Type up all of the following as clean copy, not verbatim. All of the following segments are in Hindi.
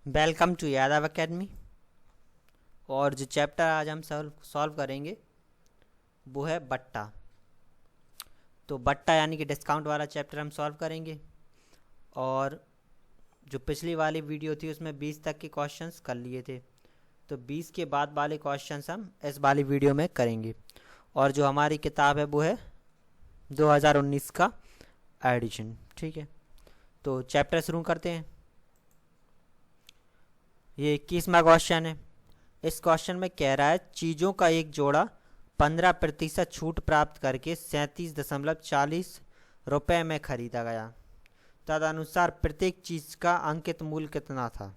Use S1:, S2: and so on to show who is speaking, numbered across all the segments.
S1: Welcome to Yadav academy. और जो चैप्टर आज हम सॉल्व करेंगे वो है बट्टा। तो बट्टा यानी कि डिस्काउंट वाला चैप्टर हम सॉल्व करेंगे। और जो पिछली वाली वीडियो थी उसमें 20 तक के क्वेश्चंस कर लिए थे, तो 20 के बाद वाले क्वेश्चंस हम इस वाली वीडियो में करेंगे। और जो हमारी किताब है वो है 2019 का एडिशन। ठीक है, तो चैप्टर शुरू करते हैं। ये 21वां क्वेश्चन है। इस क्वेश्चन में कह रहा है चीज़ों का एक जोड़ा 15% छूट प्राप्त करके 37.40 रुपये में खरीदा गया। तदनुसार प्रत्येक चीज़ का अंकित मूल्य कितना था।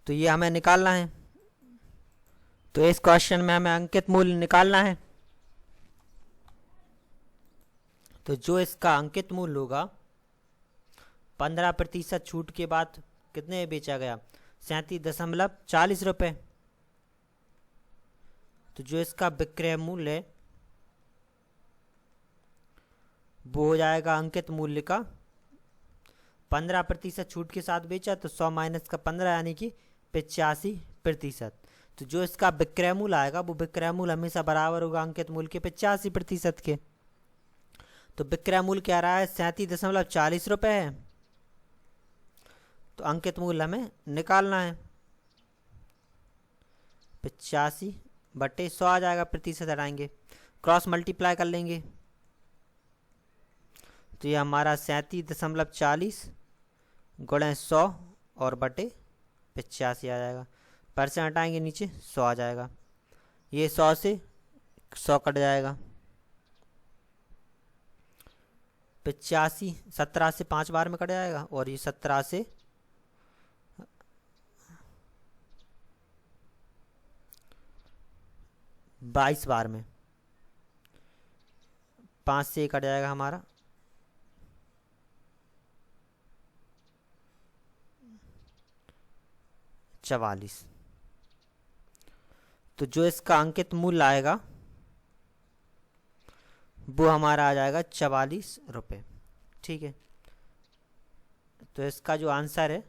S1: तो ये हमें निकालना है। तो इस क्वेश्चन में हमें अंकित मूल्य निकालना है। तो जो इसका अंकित मूल्य होगा 15% छूट के बाद कितने में बेचा गया, 37.40 रुपये। तो जो इसका विक्रय मूल्य है वो हो जाएगा अंकित मूल्य का 15% छूट के साथ बेचा, तो 100 माइनस का 15 यानी कि 85%। तो जो इसका विक्रय मूल्य आएगा वो विक्रय मूल्य हमेशा बराबर होगा अंकित मूल्य के 85% के। तो विक्रय मूल्य क्या रहा है, 37.40 रुपये है। तो अंकित मूल्य हमें निकालना है, 85/100 आ जाएगा, प्रतिशत हटाएंगे, क्रॉस मल्टीप्लाई कर लेंगे। तो ये हमारा 37.40 गुणे 100 और बटे 85 आ जाएगा। परसेंट हटाएंगे नीचे 100 आ जाएगा। ये 100 से 100 कट जाएगा। 85 17 से 5 बार में कट जाएगा, और ये 17 से 22 बार में, 5 से कट जाएगा हमारा 44। तो जो इसका अंकित मूल्य आएगा वो हमारा आ जाएगा 44 रुपये। ठीक है, तो इसका जो आंसर है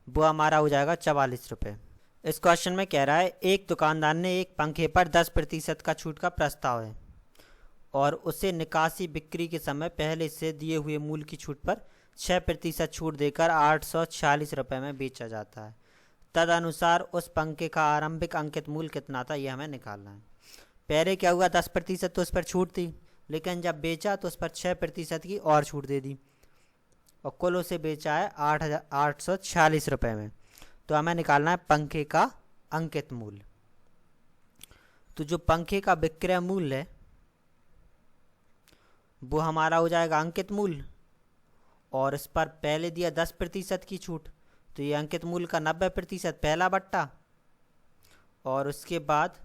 S1: वो हमारा हो जाएगा 44 रुपये। इस क्वेश्चन में कह रहा है एक दुकानदार ने एक पंखे पर 10% का छूट का प्रस्ताव है और उसे निकासी बिक्री के समय पहले से दिए हुए मूल्य की छूट पर 6% छूट देकर 846 रुपये में बेचा जाता है। तदनुसार उस पंखे का आरंभिक अंकित मूल्य कितना था, ये हमें निकालना है। पहले क्या हुआ, 10% तो उस पर छूट थी, लेकिन जब बेचा तो उस पर 6% की और छूट दे दी, और कुल उसे बेचा है 846 रुपये में। तो हमें निकालना है पंखे का अंकित मूल्य। तो जो पंखे का विक्रय मूल्य है वो हमारा हो जाएगा अंकित मूल्य, और इस पर पहले दिया 10% की छूट, तो ये अंकित मूल्य का 90% पहला बट्टा, और उसके बाद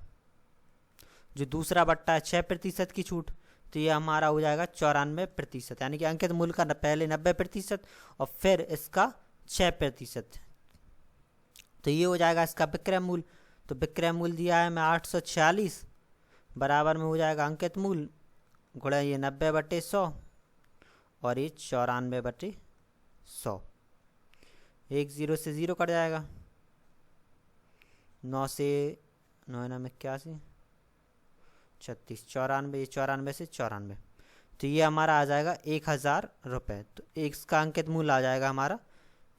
S1: जो दूसरा बट्टा है 6% की छूट, तो ये हमारा हो जाएगा 94%। यानी कि अंकित मूल्य का पहले 90% और फिर इसका 6%। तो ये हो जाएगा इसका विक्रय मूल्य। तो विक्रय मूल्य दिया है मैं 846, बराबर में हो जाएगा अंकित मूल्य गुणा ये 90/100 और ये 94/100। 1 0 से 0 कट जाएगा, 9 से 9 में 81 36 94, ये 94 से 94। तो ये हमारा आ जाएगा 1000 रुपये। तो इसका अंकित मूल्य आ जाएगा हमारा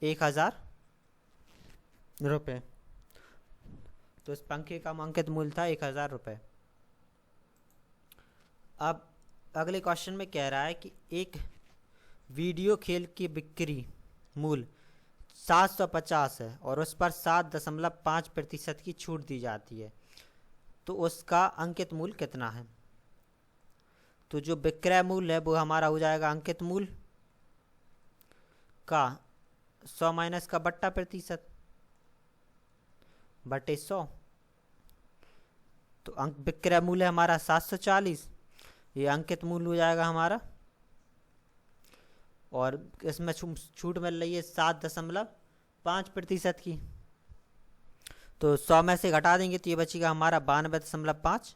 S1: 1000 रुपये। तो इस पंखे का अंकित मूल्य था 1000 रुपये। अब अगले क्वेश्चन में कह रहा है कि एक वीडियो खेल की बिक्री मूल्य 750 है और उस पर 7.5% की छूट दी जाती है, तो उसका अंकित मूल्य कितना है। तो जो विक्रय मूल्य है वो हमारा हो जाएगा अंकित मूल्य का 100 माइनस का बट्टा प्रतिशत बटे 100। तो अंक विक्रय मूल्य हमारा 740, ये अंकित मूल्य हो जाएगा हमारा, और इसमें छूट मिल रही है 7.5% की। तो 100 में से घटा देंगे तो ये बचेगा हमारा 92.5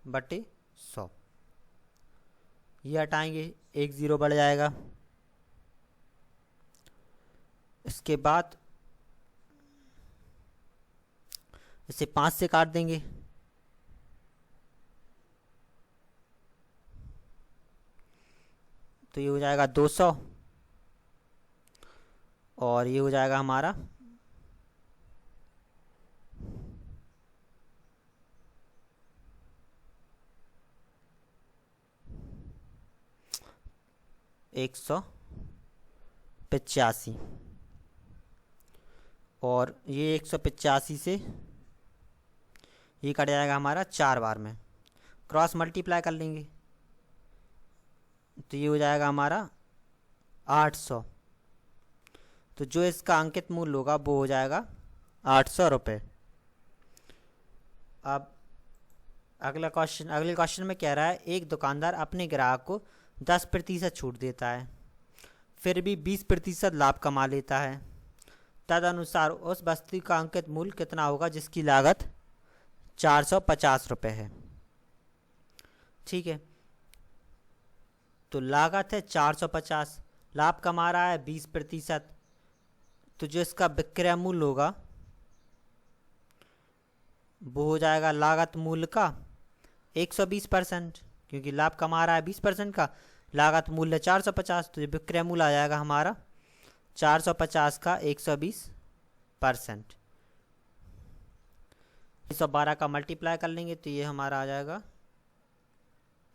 S1: बटे 100। ये हटाएंगे 1 0 बढ़ जाएगा, इसके बाद इसे 5 से काट देंगे, तो ये हो जाएगा 200 और ये हो जाएगा हमारा 185 और ये 185 से ये कट जाएगा हमारा 4 बार में, क्रॉस मल्टीप्लाई कर लेंगे तो ये हो जाएगा हमारा 800। तो जो इसका अंकित मूल्य होगा वो हो जाएगा 800 रुपये। अब अगले क्वेश्चन में कह रहा है एक दुकानदार अपने ग्राहक को 10% छूट देता है, फिर भी 20% लाभ कमा लेता है। तदनुसार उस वस्तु का अंकित मूल्य कितना होगा जिसकी लागत 450 रुपये है। ठीक है, तो लागत है 450, लाभ कमा रहा है 20%, तो जो इसका विक्रय मूल्य होगा वो हो जाएगा लागत मूल्य का 120%, क्योंकि लाभ कमा रहा है 20% का, लागत मूल्य 450, तो विक्रय मूल्य आ जाएगा हमारा 450 का 120%। 112 का मल्टीप्लाई कर लेंगे तो ये हमारा आ जाएगा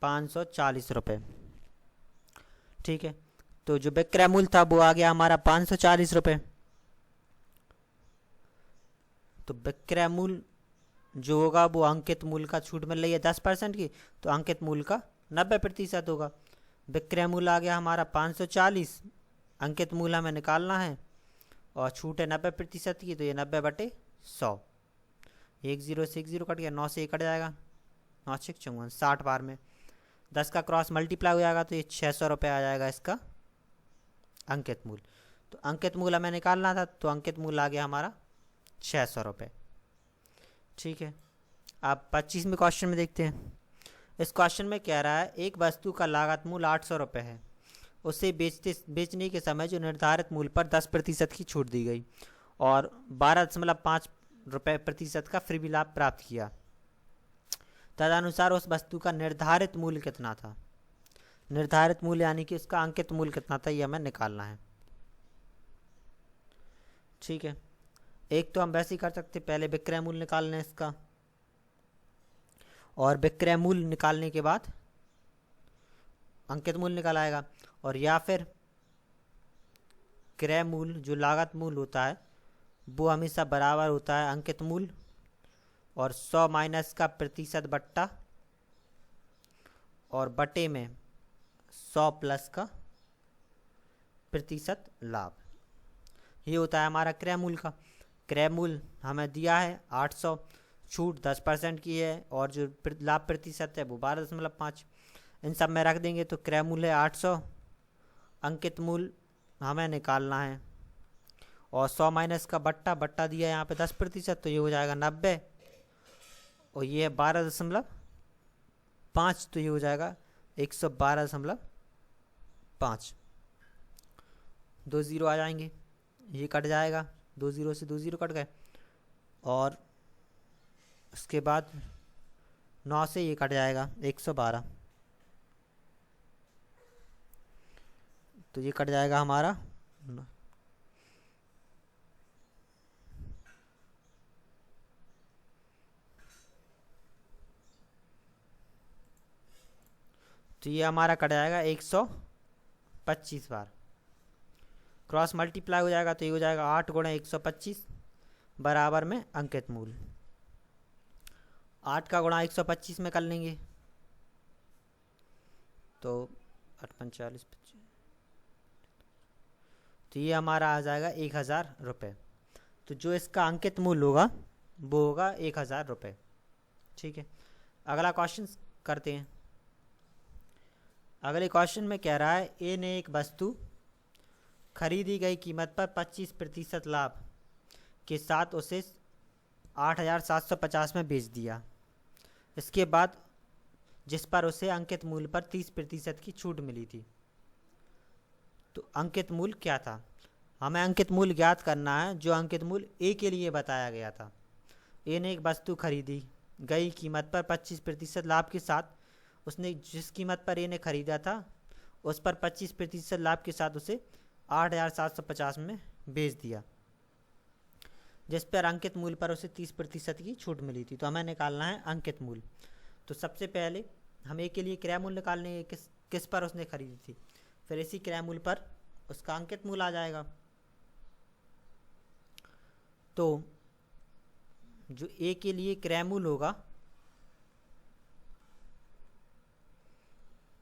S1: 540 रुपये। ठीक है, तो जो विक्रय मूल्य था वो आ गया हमारा 540 रुपये। तो विक्रय मूल्य जो होगा वो अंकित मूल्य का छूट मिल रही है 10% की, तो अंकित मूल्य का 90% होगा। विक्रय मूल्य आ गया हमारा 540, अंकित मूल्य हमें निकालना है और छूट है 90% की, तो ये 90/100। 1 0 से 1 0 कट गया, 9 से 1 कट जाएगा, 9 6 54, 60 बार में 10 का क्रॉस मल्टीप्लाई हो जाएगा तो ये 600 रुपये आ जाएगा इसका अंकित मूल्य। तो अंकित मूल्य हमें निकालना था, तो अंकित मूल्य आ गया हमारा 600 रुपये। ठीक है, अब 25वें क्वेश्चन में देखते हैं। इस क्वेश्चन में कह रहा है एक वस्तु का लागत मूल्य 800 रुपये है, उसे बेचने के समय जो निर्धारित मूल्य पर 10% की छूट दी गई और 12.5 रुपये प्रतिशत का फ्री लाभ प्राप्त किया। तदनुसार उस वस्तु का निर्धारित मूल्य कितना था। निर्धारित मूल्य यानी कि उसका अंकित मूल्य कितना था, ये हमें निकालना है। ठीक है, एक तो हम वैसे ही कर सकते, पहले विक्रय मूल्य निकालना है इसका, और विक्रय मूल्य निकालने के बाद अंकित मूल्य निकल आएगा, और या फिर क्रय मूल्य जो लागत मूल्य होता है वो हमेशा बराबर होता है अंकित मूल्य और 100 माइनस का प्रतिशत बट्टा और बटे में 100 प्लस का प्रतिशत लाभ। ये होता है हमारा क्रय मूल्य का। क्रय मूल्य हमें दिया है 800, छूट 10% की है और जो लाभ प्रतिशत है वो 12.5, इन सब में रख देंगे तो क्रय मूल्य है 800, अंकित मूल्य हमें निकालना है और 100 माइनस का बट्टा दिया है यहाँ पे 10%, तो ये हो जाएगा 90 और ये है 12.5, तो ये हो जाएगा 112.5। 2 0 आ जाएंगे, ये कट जाएगा, 2 0 से 2 0 कट गए और उसके बाद 9 से ये कट जाएगा 112, तो ये कट जाएगा हमारा तो ये हमारा कट जाएगा 125 बार, क्रॉस मल्टीप्लाई हो जाएगा तो ये हो जाएगा 8 गुणा 125 बराबर में अंकित मूल्य। 8 का गुणा 125 में कर लेंगे तो 8 45, तो ये हमारा आ जाएगा 1000 रुपये। तो जो इसका अंकित मूल्य होगा वो होगा 1000 रुपये। ठीक है, अगला क्वेश्चन करते हैं। अगले क्वेश्चन में कह रहा है ए ने एक वस्तु खरीदी गई कीमत पर 25% लाभ के साथ उसे 8750 में बेच दिया। इसके बाद जिस पर उसे अंकित मूल्य पर 30% की छूट मिली थी। तो अंकित मूल्य क्या था। हमें अंकित मूल्य ज्ञात करना है जो अंकित मूल्य ए के लिए बताया गया था। ए ने एक वस्तु खरीदी, गई कीमत पर 25% लाभ के साथ उसने जिस कीमत पर ए ने खरीदा था उस पर 25% लाभ के साथ उसे 8,750 में बेच दिया, जिस पर अंकित मूल्य पर उसे 30% की छूट मिली थी। तो हमें निकालना है अंकित मूल्य। तो सबसे पहले हम ए के लिए क्रय मूल्य निकालने किस पर उसने खरीदी थी, फिर इसी क्रय मूल्य पर उसका अंकित मूल्य आ जाएगा। तो जो ए के लिए क्रय मूल्य होगा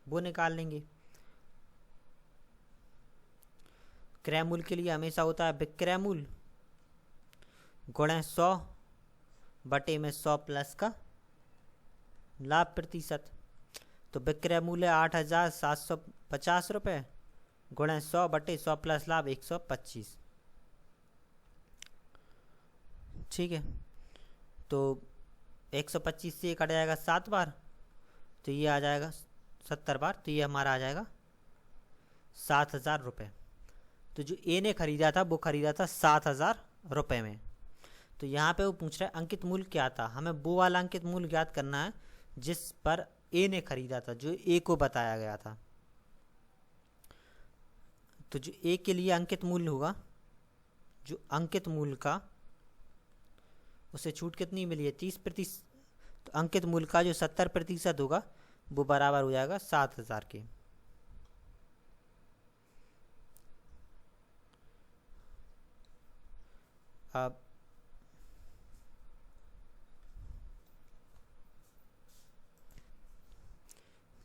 S1: वो निकाल लेंगे। क्रय मूल्य के लिए हमेशा होता है विक्रय मूल्य गुणे 100 बटे में 100 प्लस का लाभ प्रतिशत। तो विक्रय मूल्य 8,750 रुपये गुणे 100 बटे 100 प्लस लाभ 125। ठीक है, तो 125 से कट जाएगा 7 बार, तो ये आ जाएगा 70 बार, तो ये हमारा आ जाएगा 7,000 रुपये। तो जो ए ने खरीदा था वो खरीदा था 7,000 रुपये में। तो यहाँ पे वो पूछ रहा है अंकित मूल्य क्या था, हमें वो वाला अंकित मूल्य ज्ञात करना है जिस पर ए ने खरीदा था, जो ए को बताया गया था। तो जो ए के लिए अंकित मूल्य होगा, जो अंकित मूल्य का उसे छूट कितनी मिली है 30%, तो अंकित मूल्य का जो 70% होगा वो बराबर हो जाएगा 7,000 के। अब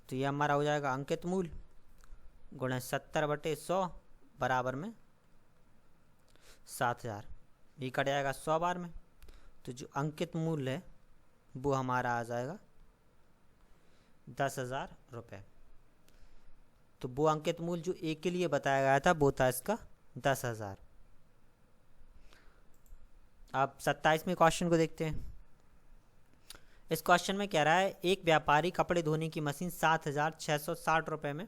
S1: तो ये हमारा हो जाएगा अंकित मूल्य गुणे 70 बटे 100 बराबर में 7,000। ये कट जाएगा 100 बार में, तो जो अंकित मूल्य है वो हमारा आ जाएगा 10,000 रुपये। तो वो अंकित मूल्य जो ए के लिए बताया गया था वो था इसका 10,000। अब 27वें क्वेश्चन को देखते हैं। इस क्वेश्चन में कह रहा है एक व्यापारी कपड़े धोने की मशीन 7,660 रुपये में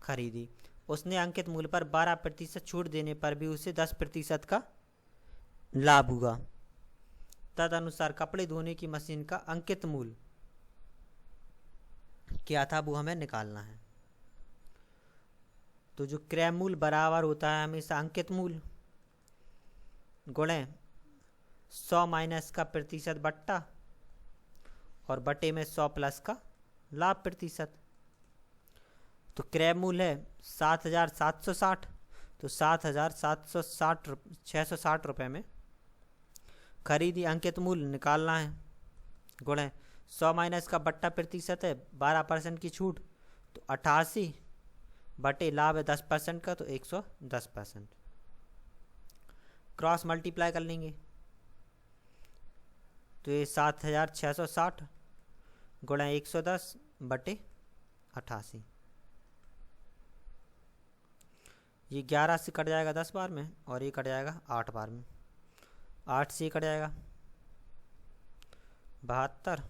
S1: खरीदी। उसने अंकित मूल्य पर 12% छूट देने पर भी उसे 10% का लाभ हुआ। तदनुसार कपड़े धोने की मशीन का अंकित मूल्य क्या था वो हमें निकालना है। तो जो क्रय मूल्य बराबर होता है हमेशा अंकित मूल्य गुणे 100 माइनस का प्रतिशत बट्टा और बटे में 100 प्लस का लाभ प्रतिशत। तो क्रय मूल्य है 7,760, तो 7,760 रुपये में खरीदी अंकित मूल्य निकालना है गुणे 100 माइनस का बट्टा प्रतिशत है 12% की छूट, तो 88 बटे लाभ है 10% का, तो 110%। क्रॉस मल्टीप्लाई कर लेंगे तो ये 7,660 गुणा 110 बटे 88, ये 11 से कट जाएगा 10 बार में और ये कट जाएगा 8 बार में। 8 से कट जाएगा 72,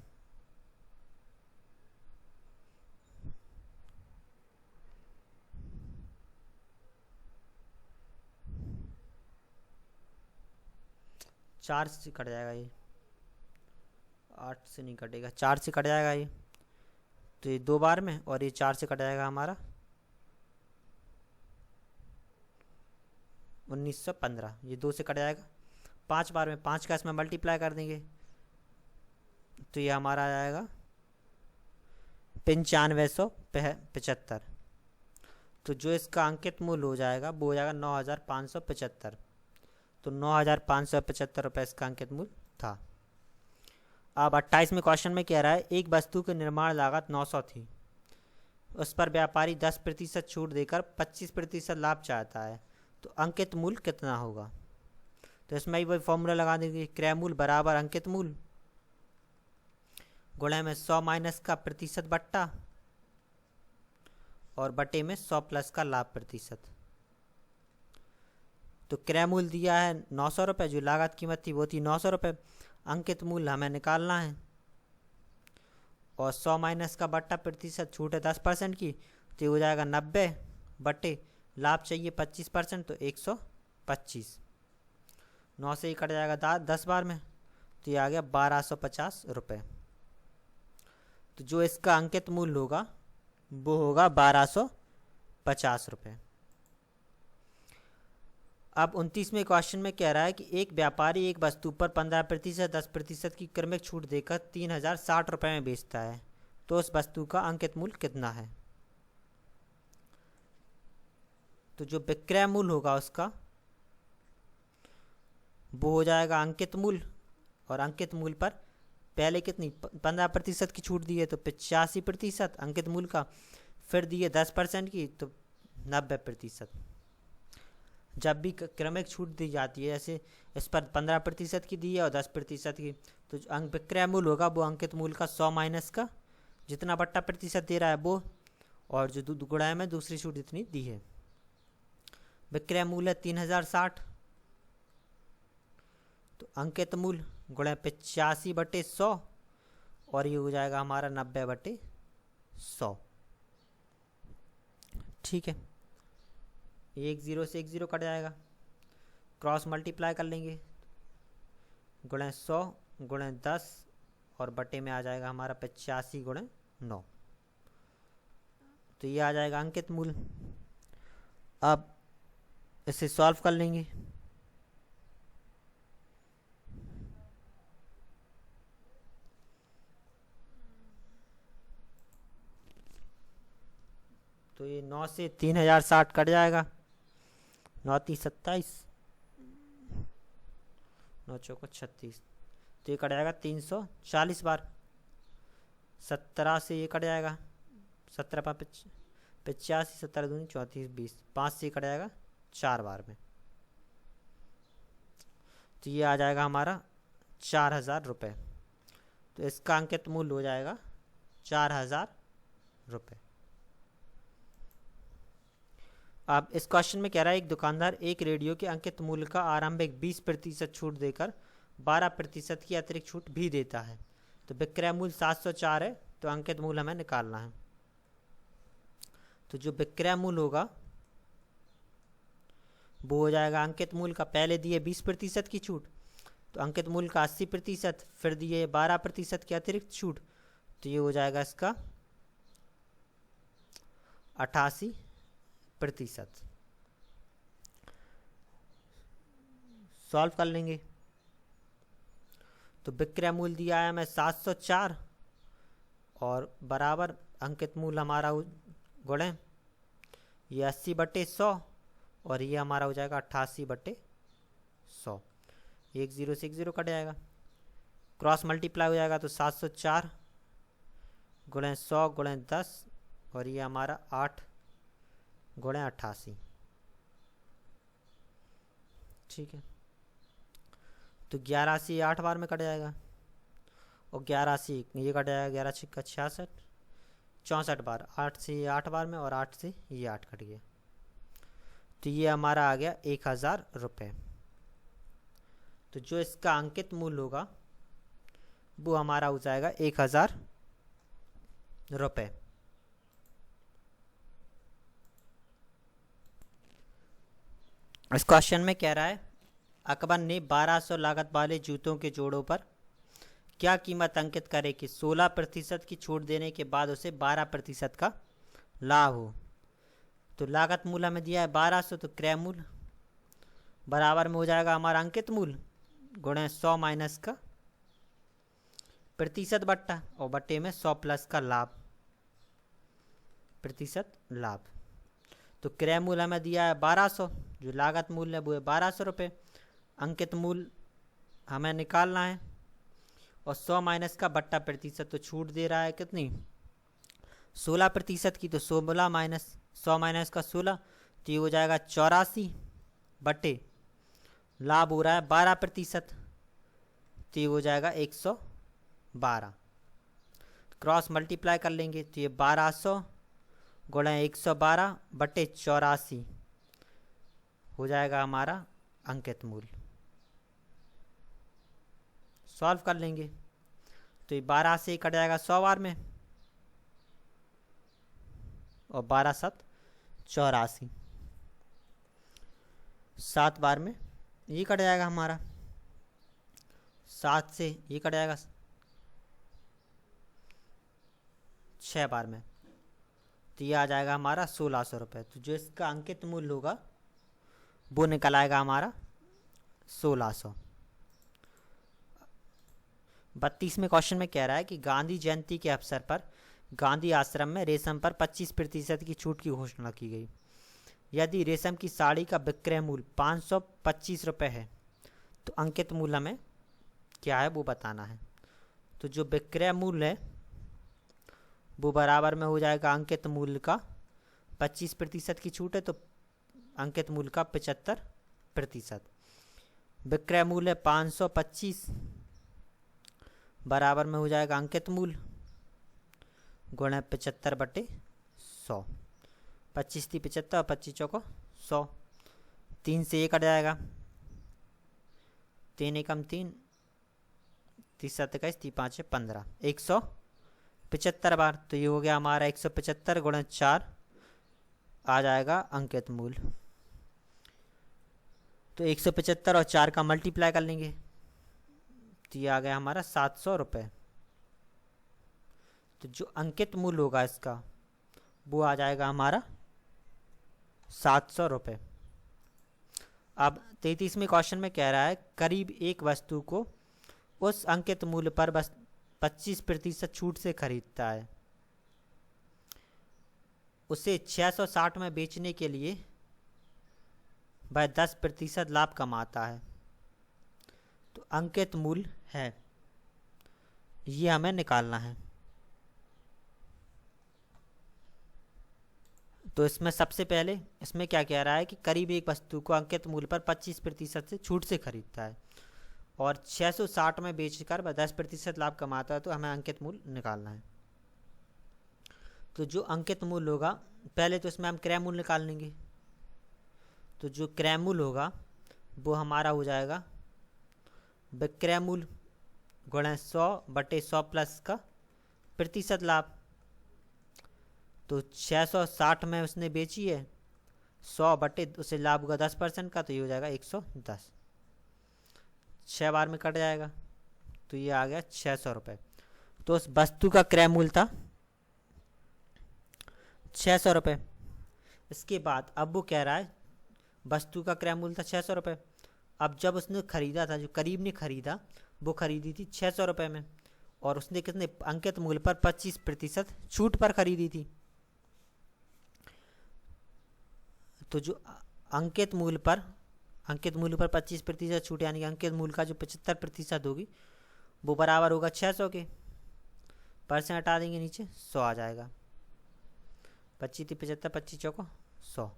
S1: चार से कट जाएगा, ये 8 से नहीं कटेगा, 4 से कट जाएगा ये, तो ये 2 बार में और ये 4 से कट जाएगा हमारा 1915, ये 2 से कट जाएगा 5 बार में, 5 का इसमें मल्टीप्लाई कर देंगे तो ये हमारा आ जाएगा 9575। तो जो इसका अंकित मूल्य हो जाएगा वो हो जाएगा 9,575। तो 9,575 रुपये इसका अंकित मूल्य था। अब 28वें क्वेश्चन में कह रहा है एक वस्तु की निर्माण लागत 900 थी, उस पर व्यापारी 10% छूट देकर 25% लाभ चाहता है, तो अंकित मूल्य कितना होगा। तो इसमें ही वही फॉर्मूला लगा देंगे, क्रय मूल्य बराबर अंकित मूल्य गुणे में 100 माइनस का प्रतिशत बट्टा और बटे में 100 प्लस का लाभ प्रतिशत। तो क्रय मूल्य दिया है 900 रुपये, जो लागत कीमत थी वो थी 900 रुपये, अंकित मूल्य हमें निकालना है और 100 माइनस का बट्टा प्रतिशत छूट है 10% की, तो हो जाएगा 90 बटे लाभ चाहिए 25%, तो 125। 25। 9 से ही कट जाएगा 10 बार में, तो ये आ गया 1250 रुपये। तो जो इसका अंकित मूल्य होगा वो होगा 1250 रुपये। अब 29वें क्वेश्चन में कह रहा है कि एक व्यापारी एक वस्तु पर 15% 10% की क्रमिक छूट देकर 3060 रुपये में बेचता है, तो उस वस्तु का अंकित मूल्य कितना है। तो जो विक्रय मूल्य होगा उसका वो हो जाएगा अंकित मूल्य, और अंकित मूल्य पर पहले कितनी 15% की छूट दी है तो 85% अंकित मूल्य का, फिर दी है 10% की तो 90%। जब भी क्रमिक छूट दी जाती है, जैसे इस पर 15% की दी है और 10% की, तो जो विक्रय मूल्य होगा वो अंकित मूल्य का 100 माइनस का जितना बट्टा प्रतिशत दे रहा है वो, और जो गुणा में दूसरी छूट जितनी दी है। विक्रय मूल्य 3060, तो अंकित मूल्य गुणा 85/100, और ये हो जाएगा हमारा 90/100। ठीक है, 10 से 10 कट जाएगा, क्रॉस मल्टीप्लाई कर लेंगे, गुणा 100 गुणा 10 और बटे में आ जाएगा हमारा 85 गुणा 9, तो ये आ जाएगा अंकित मूल्य। अब इसे सॉल्व कर लेंगे, तो ये 9 से 3060 कट जाएगा, 9 30 27, 9 चौको 36, तो ये कट जाएगा 340 बार। 17 से ये कट जाएगा, 17 5 85, 17 दूनी 34 20, 5 से कट जाएगा 4 बार में, तो ये आ जाएगा हमारा 4000 रुपये। तो इसका अंकित मूल्य हो जाएगा 4000 रुपये। अब इस क्वेश्चन में कह रहा है एक दुकानदार एक रेडियो के अंकित मूल्य का आरंभिक 20% छूट देकर 12% की अतिरिक्त छूट भी देता है, तो विक्रय मूल्य 704 है, तो अंकित मूल्य हमें निकालना है। तो जो विक्रय मूल्य होगा वो हो जाएगा अंकित मूल्य का, पहले दिए 20% की छूट, तो अंकित मूल्य का 80%, फिर दिए 12% की अतिरिक्त छूट, तो ये हो जाएगा इसका 88%। सॉल्व कर लेंगे, तो विक्रय मूल्य दिया है हमें 704 और बराबर अंकित मूल्य हमारा गुणे ये 80/100 और ये हमारा हो जाएगा 88/100। 10 से 10 कट जाएगा, क्रॉस मल्टीप्लाई हो जाएगा, तो 704 गुणे 100 गुणे 10 और ये हमारा 8 गुणे 88। ठीक है, तो 11 से 8 बार में कट जाएगा, और 11 से ये कट जाएगा, 11 छिक्का 66, 64 बार, 8 से 8 बार में, और 8 से ये 8 कट गया, तो ये हमारा आ गया 1000 रुपये। तो जो इसका अंकित मूल्य होगा वो हमारा हो जाएगा 1000 रुपये। इस क्वेश्चन में कह रहा है अकबर ने 1200 लागत वाले जूतों के जोड़ों पर क्या कीमत अंकित करे कि 16% की छूट देने के बाद उसे 12% का लाभ हो। तो लागत मूल्य में दिया है 1200, तो क्रय मूल्य बराबर में हो जाएगा हमारा अंकित मूल्य गुणे 100 माइनस का प्रतिशत बट्टा, और बट्टे में 100 प्लस का लाभ, प्रतिशत लाभ। तो क्रय मूल्य हमें दिया है 1200, जो लागत मूल्य है वो है 1200 रुपये, अंकित मूल्य हमें निकालना है, और 100 माइनस का बट्टा प्रतिशत, तो छूट दे रहा है कितनी 16% की, तो 16 माइनस 100 माइनस का 16, तो ये हो जाएगा 84 बट्टे लाभ हो रहा है 12%, तो ये हो जाएगा 112। क्रॉस मल्टीप्लाई कर लेंगे, तो ये 1200 गुणा 112 बट्टे 84 हो जाएगा हमारा अंकित मूल्य। सॉल्व कर लेंगे, तो ये 12 से कट जाएगा 100 बार में, और 12 7 84। 7 बार में ये कट जाएगा हमारा, 7 से ये कट जाएगा 6 बार में, तो ये आ जाएगा हमारा 1600 रुपये। तो जो इसका अंकित मूल्य होगा वो निकल आएगा हमारा 1600। 32वें क्वेश्चन में कह रहा है कि गांधी जयंती के अवसर पर गांधी आश्रम में रेशम पर 25% की छूट की घोषणा की गई। यदि रेशम की साड़ी का विक्रय मूल्य 525 रुपये है तो अंकित मूल्य हमें क्या है वो बताना है। तो जो विक्रय मूल्य है वो बराबर में हो जाएगा अंकित मूल्य का 25% की छूट है तो अंकित मूल्य का 75%। विक्रय मूल्य 525 बराबर में हो जाएगा अंकित मूल्य गुणा 75/100। 25 थी 75 और 25 चौको 100, 3 से ये कट जाएगा, 3 एकम 3, 30 7 21, 3 5 15, 175 बार। तो ये हो गया हमारा 175 गुणा 4 आ जाएगा अंकित मूल्य। तो 175 और 4 का मल्टीप्लाई कर लेंगे तो ये आ गया हमारा 700 रुपये। तो जो अंकित मूल्य होगा इसका वो आ जाएगा हमारा 700 रुपये। अब 33वें क्वेश्चन में कह रहा है करीब एक वस्तु को उस अंकित मूल्य पर बस 25% छूट से खरीदता है, उसे 660 में बेचने के लिए वह 10% लाभ कमाता है, तो अंकित मूल्य है ये हमें निकालना है। तो इसमें सबसे पहले इसमें क्या कह रहा है कि करीब एक वस्तु को अंकित मूल्य पर 25% से छूट से खरीदता है और 660 में बेचकर वह 10% लाभ कमाता है, तो हमें अंकित मूल्य निकालना है। तो जो अंकित मूल्य होगा पहले तो इसमें हम क्रय मूल्य निकाल लेंगे। तो जो क्रय मूल्य होगा वो हमारा हो जाएगा विक्रय मूल्य गुणा 100/100 प्लस का प्रतिशत लाभ। तो 660 में उसने बेची है, 100 उसे लाभ होगा 10% का, तो ये हो जाएगा 110। 6 बार में कट जाएगा तो ये आ गया 600 रुपये। तो उस वस्तु का क्रय मूल्य था 600 रुपये। इसके बाद अब वो कह रहा है वस्तु का क्रय मूल्य था 600 रुपये। अब जब उसने खरीदा था, जो करीब ने खरीदा, वो खरीदी थी 600 रुपये में और उसने कितने अंकित मूल्य पर 25% छूट पर खरीदी थी। तो जो अंकित मूल्य पर 25% छूट यानी कि अंकित मूल्य का जो 75% होगी वो बराबर होगा 600 के। परसेंट हटा देंगे नीचे 100 आ जाएगा। 25 थी 75, 25 चौको 100,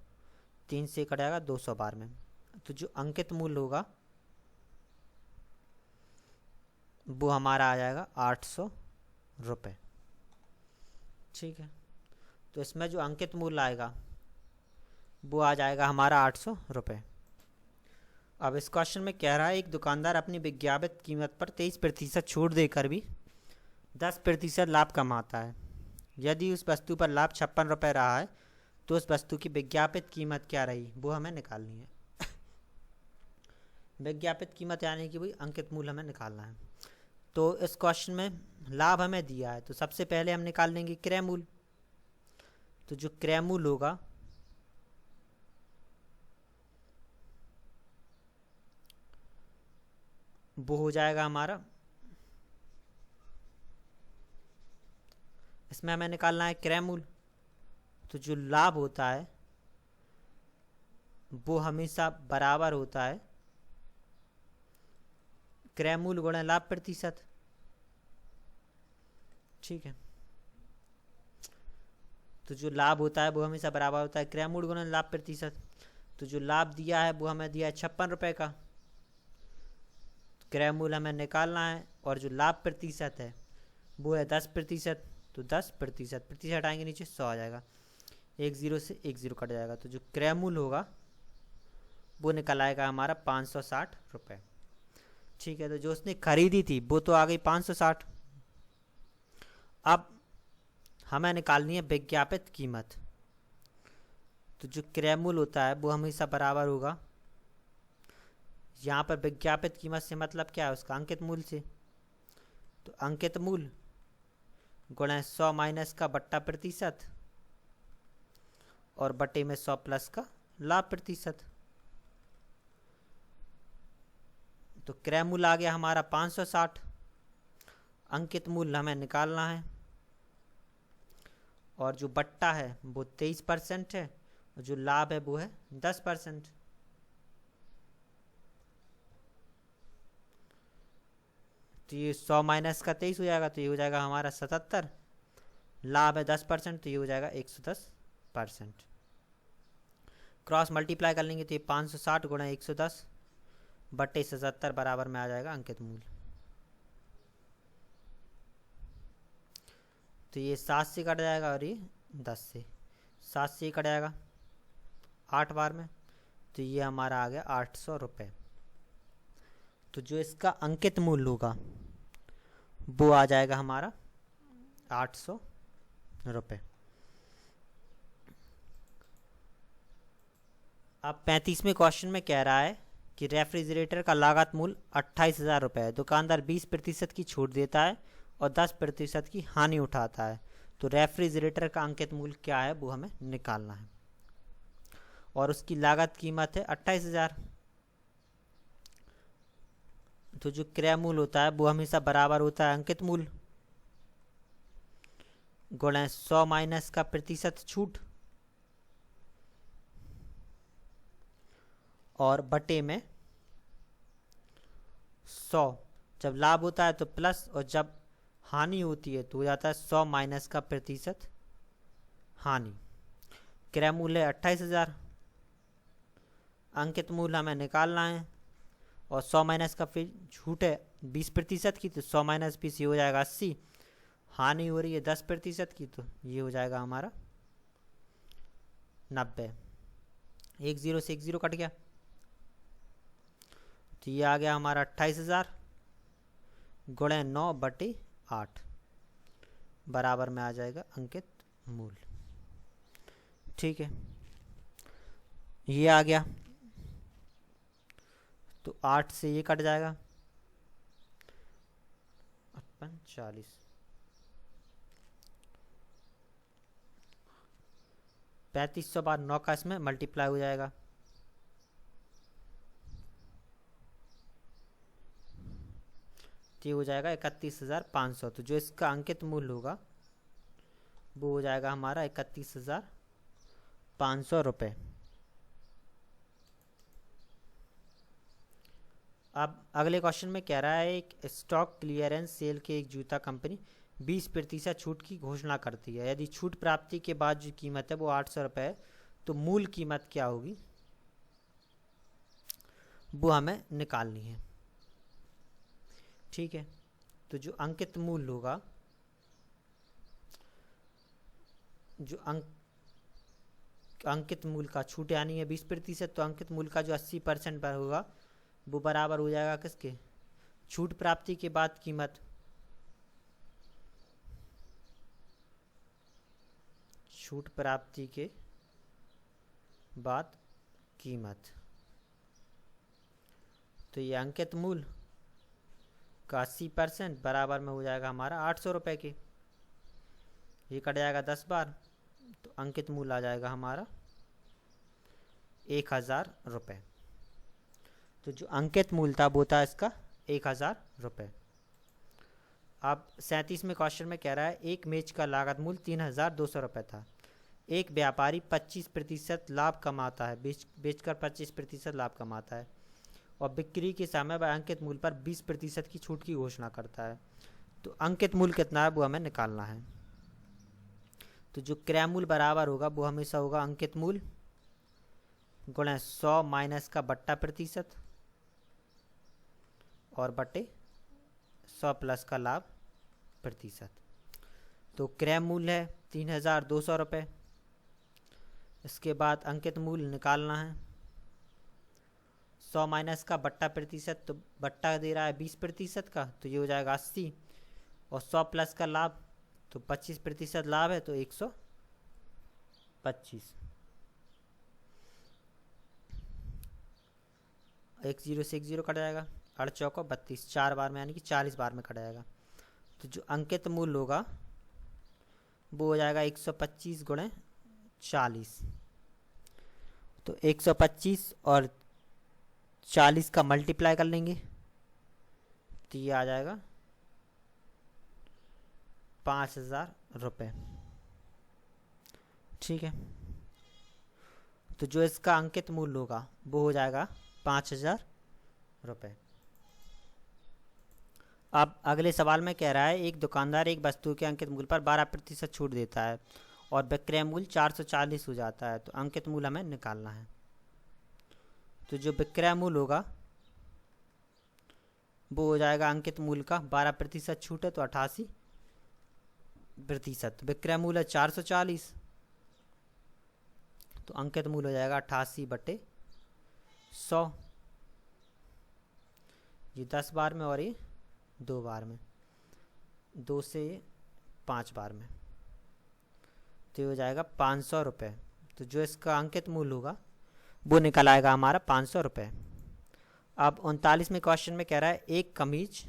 S1: 3 से कट जाएगा 200 बार में। तो जो अंकित मूल्य होगा वो हमारा आ जाएगा 800 रुपये। ठीक है, तो इसमें जो अंकित मूल्य आएगा वो आ जाएगा हमारा 800 रुपये। अब इस क्वेश्चन में कह रहा है एक दुकानदार अपनी विज्ञापित कीमत पर 23% छूट देकर भी 10% लाभ कमाता है। यदि उस वस्तु पर लाभ 56 रुपये रहा है तो उस वस्तु की विज्ञापित कीमत क्या रही वो हमें निकालनी है। विज्ञापित कीमत यानी कि भाई अंकित मूल्य हमें निकालना है। तो इस क्वेश्चन में लाभ हमें दिया है तो सबसे पहले हम निकाल लेंगे क्रय मूल्य। तो जो क्रय मूल्य होगा वो हो जाएगा हमारा, इसमें हमें निकालना है क्रय मूल्य। तो जो लाभ होता है वो हमेशा बराबर होता है क्रय मूल्य गुणा लाभ प्रतिशत। ठीक है, तो जो लाभ होता है वो हमेशा बराबर होता है क्रय मूल्य गुणा लाभ प्रतिशत। तो जो लाभ दिया है वो हमें दिया है 56 रुपये का, क्रय मूल्य हमें निकालना है और जो लाभ प्रतिशत है वो है 10%। तो 10% प्रतिशत हटाएंगे नीचे 100 आ जाएगा, 10 से 10 कट जाएगा। तो जो क्रय मूल्य होगा वो निकल आएगा हमारा 560 रुपये। ठीक है, तो जो उसने खरीदी थी वो तो आ गई 560। अब हमें निकालनी है विज्ञापित कीमत। तो जो क्रय मूल्य होता है वो हमेशा बराबर होगा यहाँ पर विज्ञापित कीमत से मतलब क्या है, उसका अंकित मूल्य से। तो अंकित मूल्य गुणा 100 माइनस का बट्टा प्रतिशत और बटे में 100 प्लस का लाभ प्रतिशत। तो क्रय मूल्य आ गया हमारा 560। अंकित मूल्य हमें निकालना है और जो बट्टा है वो 23% है और जो लाभ है वो है 10%। तो ये 100 माइनस का 23 हो जाएगा, तो ये हो जाएगा हमारा 77। लाभ है 10%, तो ये हो जाएगा 110%। क्रॉस मल्टीप्लाई कर लेंगे तो ये 560 गुणा 110 बटे 77 बराबर में आ जाएगा अंकित मूल्य। तो ये 7 से कट जाएगा और ये 10 से, 7 से कट जाएगा 8 बार में, तो ये हमारा आ गया 800 रुपये। तो जो इसका अंकित मूल्य होगा वो आ जाएगा हमारा 800 रुपये। अब 35वें क्वेश्चन में कह रहा है कि रेफ्रिजरेटर का लागत मूल्य 28,000 रुपये है। दुकानदार 20% की छूट देता है और 10% की हानि उठाता है। तो रेफ्रिजरेटर का अंकित मूल्य क्या है वो हमें निकालना है और उसकी लागत कीमत है 28,000। तो जो क्रय मूल्य होता है वो हमेशा बराबर होता है अंकित मूल्य गुणा 100 माइनस का प्रतिशत छूट और बटे में 100। जब लाभ होता है तो प्लस और जब हानि होती है तो हो जाता है 100 माइनस का प्रतिशत हानि। क्रय मूल्य है 28,000। अंकित मूल्य हमें निकालना है और 100 माइनस का फिर छूट है 20% की, तो 100 माइनस 20 ये हो जाएगा 80। हानि हो रही है 10% की, तो ये हो जाएगा हमारा 90। 10 से 10 कट गया, तो ये आ गया हमारा 28,000 गुणे 9 बटे 8 बराबर में आ जाएगा अंकित मूल्य। ठीक है, ये आ गया, तो 8 से ये कट जाएगा 40। 3500 बार 9 का इसमें मल्टीप्लाई हो जाएगा, तो ये हो जाएगा 31,500। तो जो इसका अंकित मूल्य होगा वो हो जाएगा हमारा 31,500 रुपये। अब अगले क्वेश्चन में कह रहा है एक स्टॉक क्लियरेंस सेल के एक जूता कंपनी 20% छूट की घोषणा करती है। यदि छूट प्राप्ति के बाद जो कीमत है वो 800 रुपये है, तो मूल कीमत क्या होगी वो हमें निकालनी है। ठीक है, तो जो अंकित मूल्य होगा, जो अंकित मूल्य का छूट यानी है 20%, तो अंकित मूल्य का जो 80% पर होगा वो बराबर हो जाएगा किसके, छूट प्राप्ति के बाद कीमत, छूट प्राप्ति के बाद कीमत। तो ये अंकित मूल्य का 80% बराबर में हो जाएगा हमारा 800 रुपये के। ये कट जाएगा 10 बार, तो अंकित मूल्य आ जाएगा हमारा 1,000 रुपये। तो जो अंकित मूल्य था वो था इसका 1,000 रुपये। अब 37वें क्वेश्चन में कह रहा है एक मेज का लागत मूल्य 3,200 रुपये था। एक व्यापारी 25% लाभ कमाता है, बेचकर 25% लाभ कमाता है और बिक्री के समय वह अंकित मूल्य पर 20% की छूट की घोषणा करता है। तो अंकित मूल्य कितना है वो हमें निकालना है। तो जो क्रय मूल्य बराबर होगा वो हमेशा होगा अंकित मूल्य गुणा 100 माइनस का बट्टा प्रतिशत और बटे 100 प्लस का लाभ प्रतिशत। तो क्रय मूल्य है 3,200 रुपये। इसके बाद अंकित मूल्य निकालना है, 100 माइनस का बट्टा प्रतिशत, तो बट्टा दे रहा है 20% का, तो ये हो जाएगा 80 और 100 प्लस का लाभ, तो 25% लाभ है तो 125। एक जीरो से एक जीरो कट जाएगा, 8 चौको 32, 4 बार में यानी कि 40 बार में कट जाएगा। तो जो अंकित मूल्य होगा वो हो जाएगा 125 गुणे 40। तो 125 और 40 का मल्टीप्लाई कर लेंगे तो ये आ जाएगा 5000 रुपये। ठीक है, तो जो इसका अंकित मूल्य होगा वो हो जाएगा 5000 रुपये। अब अगले सवाल में कह रहा है एक दुकानदार एक वस्तु के अंकित मूल्य पर 12% छूट देता है और विक्रय मूल्य 440 हो जाता है, तो अंकित मूल्य हमें निकालना है। तो जो विक्रय मूल्य होगा वो हो जाएगा अंकित मूल्य का 12% छूट है तो 88%। विक्रय मूल्य है 440, तो अंकित मूल्य हो जाएगा 88/100। ये 10 बार में और ये 2 बार में, 2 से 5 बार में, तो ये हो जाएगा 500 रुपये। तो जो इसका अंकित मूल्य होगा वो निकल आएगा हमारा 500 रुपये। अब 39वें क्वेश्चन में कह रहा है एक कमीज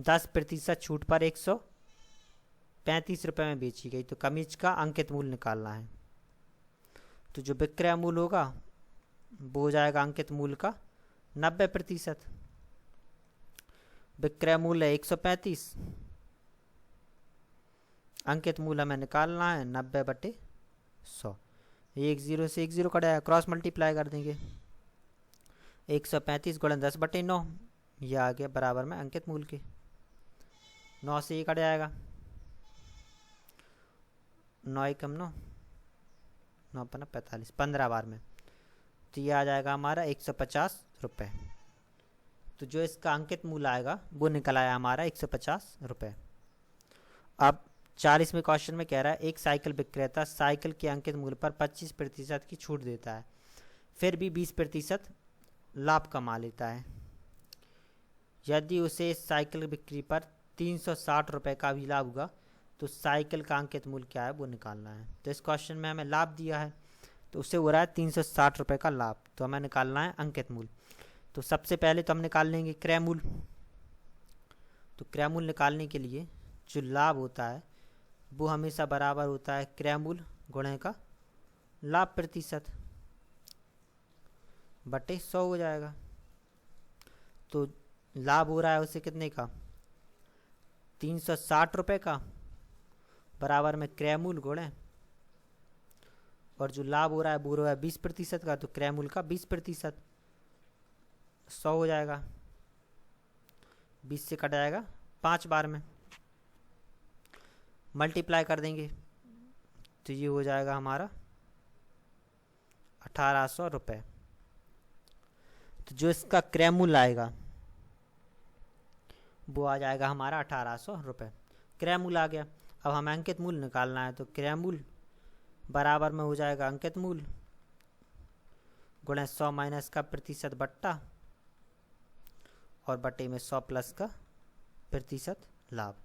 S1: 10% छूट पर 135 रुपये में बेची गई, तो कमीज का अंकित मूल्य निकालना है। तो जो विक्रय मूल्य होगा वो हो जाएगा अंकित मूल्य का 90%। विक्रय मूल्य है 135, अंकित मूल्य हमें निकालना है 90/100। एक जीरो से एक जीरो कट जाएगा, क्रॉस मल्टीप्लाई कर देंगे, 135 गुणा 10/9, यह आ गया बराबर में अंकित मूल्य के। 9 से ये कट जाएगा, 9 एकम 9, 9 पन्ना 45, 15 बार में, तो ये आ जाएगा हमारा 150 रुपये। तो जो इसका अंकित मूल्य आएगा वो निकल आया हमारा 150 रुपये। अब 40वें क्वेश्चन में कह रहा है एक साइकिल विक्रेता साइकिल के अंकित मूल्य पर 25% की छूट देता है, फिर भी 20% लाभ कमा लेता है। यदि उसे इस साइकिल बिक्री पर 360 रुपये का भी लाभ हुआ तो साइकिल का अंकित मूल्य क्या है वो निकालना है। तो इस क्वेश्चन में हमें लाभ दिया है तो उससे हो रहा है 360 रुपये का लाभ, तो हमें निकालना है अंकित मूल्य। तो सबसे पहले तो हम निकाल लेंगे क्रय मूल्य। तो क्रय मूल्य निकालने के लिए जो लाभ होता है वो हमेशा बराबर होता है क्रय मूल्य गुणे का लाभ प्रतिशत बटे 100 हो जाएगा। तो लाभ हो रहा है उसे कितने का, 360 रुपये का, बराबर में क्रय मूल्य गुणे, और जो लाभ हो रहा है वो है 20% का, तो क्रय मूल्य का 20%, 100 हो जाएगा, 20 से कट जाएगा 5 बार में, मल्टीप्लाई कर देंगे तो ये हो जाएगा हमारा 1800 रुपये। तो जो इसका क्रय मूल्य आएगा वो आ जाएगा हमारा 1800 रुपये। क्रय मूल्य आ गया, अब हमें अंकित मूल्य निकालना है। तो क्रय मूल्य बराबर में हो जाएगा अंकित मूल्य गुणे 100 माइनस का प्रतिशत बट्टा और बटे में 100 प्लस का प्रतिशत लाभ।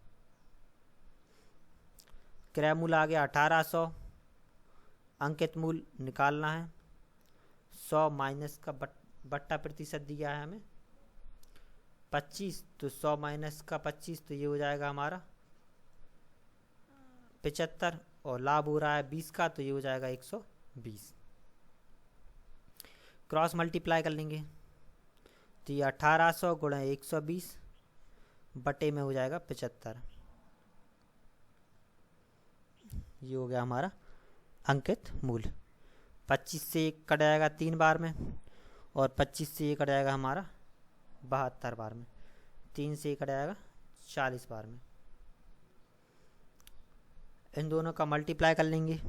S1: क्रय मूल्य आ गया 1800, अंकित मूल्य निकालना है 100 माइनस का बट्टा प्रतिशत दिया है हमें 25, तो 100 माइनस का 25 तो ये हो जाएगा हमारा 75, और लाभ हो रहा है 20 का तो ये हो जाएगा 120। क्रॉस मल्टीप्लाई कर लेंगे तो ये 1800 गुणा 120 बटे में हो जाएगा 75, ये हो गया हमारा अंकित मूल्य। 25 से एक कट जाएगा 3 बार में, और 25 से ये कट जाएगा हमारा 72 बार में, 3 से कट जाएगा 40 बार में। इन दोनों का मल्टीप्लाई कर लेंगे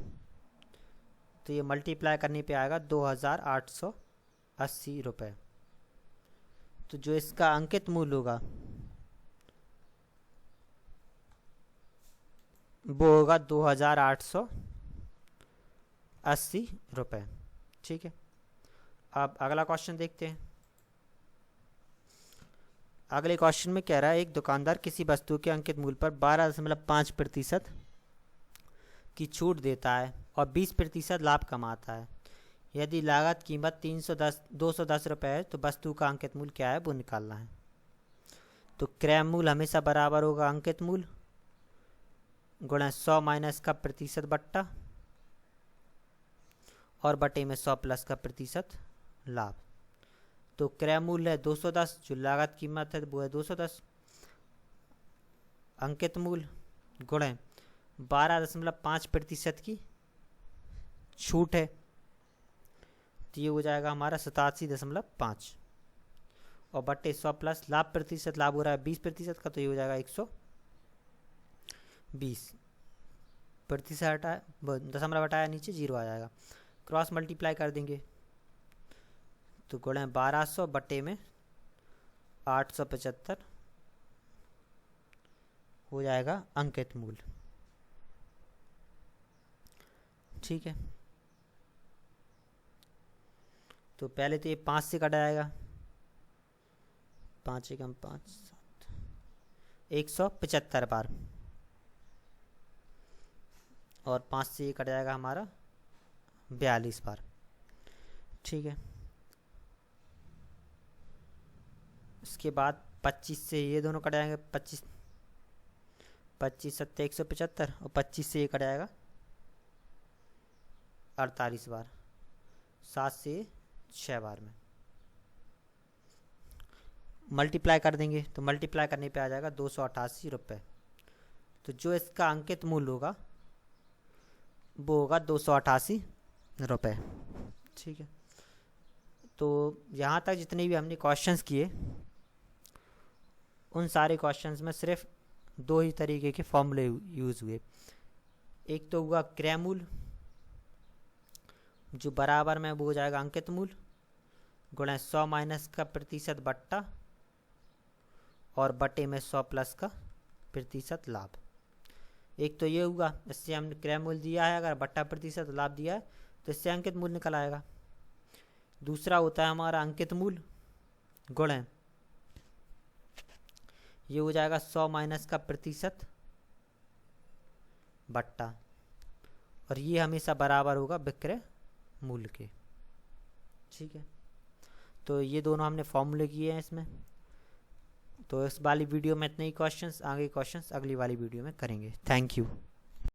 S1: तो ये मल्टीप्लाई करने पे आएगा 2880 रुपये। तो जो इसका अंकित मूल्य होगा वो होगा 2880 रुपये। ठीक है, अब अगला क्वेश्चन देखते हैं। अगले क्वेश्चन में कह रहा है एक दुकानदार किसी वस्तु के अंकित मूल्य पर 12.5% की छूट देता है और 20% लाभ कमाता है। यदि लागत कीमत 210 रुपये है तो वस्तु का अंकित मूल्य क्या है वो निकालना है। तो क्रय मूल्य हमेशा बराबर होगा अंकित मूल्य गुणा 100 माइनस का प्रतिशत बट्टा और बटे में 100 प्लस का प्रतिशत लाभ। तो क्रय मूल्य है 210, जो लागत कीमत है वो है 210, अंकित मूल्य गुणे 12.5% की छूट है तो ये हो जाएगा हमारा 87.5 और बट्टे 100 प्लस लाभ प्रतिशत, लाभ हो रहा है 20% का तो ये हो जाएगा 120 प्रतिशत हटाया, दशमलव हटाया नीचे 0 आ जाएगा। क्रॉस मल्टीप्लाई कर देंगे तो गुणे 1200 बटे में 875 हो जाएगा अंकित मूल्य। ठीक है, तो पहले तो ये 5 से कटा जाएगा, 5 एकम 5 7 175 बार और 5 से ये कट जाएगा हमारा 42 बार। ठीक है, इसके बाद 25 से ये दोनों कट जाएंगे, 25 7 175 और 25 से ये कट जाएगा 48 बार, 7 से 6 बार में मल्टीप्लाई कर देंगे तो मल्टीप्लाई करने पे आ जाएगा 288 रुपये। तो जो इसका अंकित मूल्य होगा वो होगा 288 रुपये। ठीक है, तो यहाँ तक जितने भी हमने क्वेश्चंस किए उन सारे क्वेश्चंस में सिर्फ 2 ही तरीके के फॉर्मूले यूज़ हुए। एक तो हुआ क्रय मूल्य जो बराबर में वो हो जाएगा अंकित मूल्य गुणा 100 माइनस का प्रतिशत बट्टा और बटे में 100 प्लस का प्रतिशत लाभ। एक तो ये हुआ, इससे हमने क्रय मूल्य दिया है, अगर बट्टा प्रतिशत लाभ दिया है तो इससे अंकित मूल्य निकल आएगा। दूसरा होता है हमारा अंकित मूल्य गुणा, ये हो जाएगा 100 माइनस का प्रतिशत बट्टा और ये हमेशा बराबर होगा विक्रय मूल्य के। ठीक है, तो ये दोनों हमने फॉर्मूले किए हैं इसमें। तो इस वाली वीडियो में इतने ही क्वेश्चंस, आगे क्वेश्चंस अगली वाली वीडियो में करेंगे। Thank you.